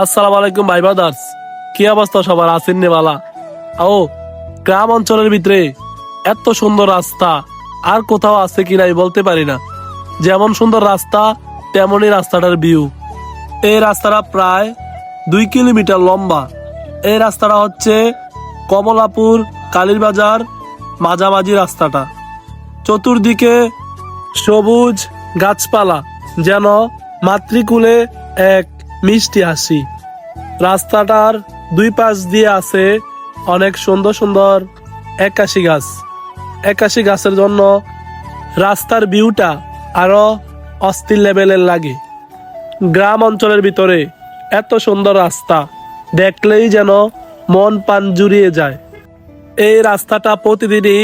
আসসালামু আলাইকুম ভাই ব্রাদার্স। কি অবস্থা সবার, আছেন নে বালা? ও, গ্রাম অঞ্চলের ভিতরে এত সুন্দর রাস্তা আর কোথাও আছে কি নাই বলতে পারি না। যেমন সুন্দর রাস্তা তেমনই রাস্তাটার ভিউ। এই রাস্তাটা প্রায় 2 কিলোমিটার লম্বা। এই রাস্তাটা হচ্ছে কমলাপুর কালীরবাজার মাঝামাঝি রাস্তাটা। চতুর্দিকে সবুজ গাছপালা, যেন মাতৃকুলে এক মিষ্টি হাসি। রাস্তাটার দুই পাশ দিয়ে আছে অনেক সুন্দর সুন্দর একাশি গাছ। একাশি গাছের জন্য রাস্তার ভিউটা আরো অস্থির লেভেলের লাগে। গ্রাম অঞ্চলের ভিতরে এত সুন্দর রাস্তা দেখলেই যেন মন প্রাণ জুড়িয়ে যায়। এই রাস্তাটা প্রতিদিনই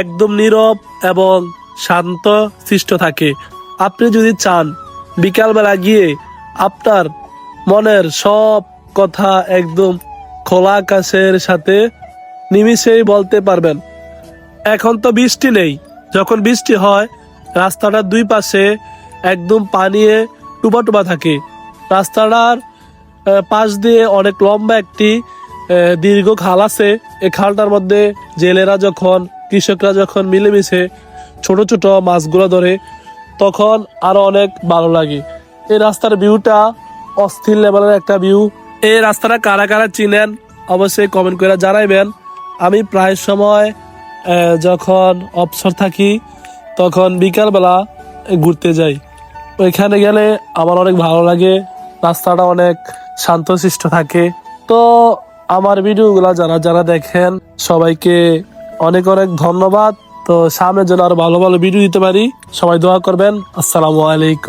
একদম নীরব এবং শান্ত সৃষ্ট থাকে। আপনি যদি চান বিকালবেলা গিয়ে আপনার মনের সব কথা একদম খোলা আকাশের সাথে নিমিষেই বলতে পারবেন। এখন তো বৃষ্টি নেই, যখন বৃষ্টি হয় রাস্তাটার দুই পাশে একদম পানিয়ে টুপা টুপা থাকে। রাস্তাটার পাশ দিয়ে অনেক লম্বা একটি দীর্ঘ খাল আছে। এই খালটার মধ্যে জেলেরা যখন, কৃষকরা যখন মিলেমিশে ছোট ছোট মাছগুলো ধরে, তখন আরো অনেক ভালো লাগে। এই রাস্তার ভিউটা অস্থির লেভেলের একটা ভিউ। এই রাস্তাটা কারা কারা চিনেন অবশ্যই কমেন্ট করে জানাইবেন। আমি প্রায় সময় যখন অবসর থাকি তখন বিকালবেলা ঘুরতে যাই। ওইখানে গেলে আমার অনেক ভালো লাগে, রাস্তাটা অনেক শান্তশিষ্ট থাকে। তো আমার ভিডিওগুলো যারা যারা দেখেন সবাইকে অনেক অনেক ধন্যবাদ। তো সামনের জন্য আরো ভালো ভালো ভিডিও দিতে পারি, সবাই দোয়া করবেন। আসসালামু আলাইকুম।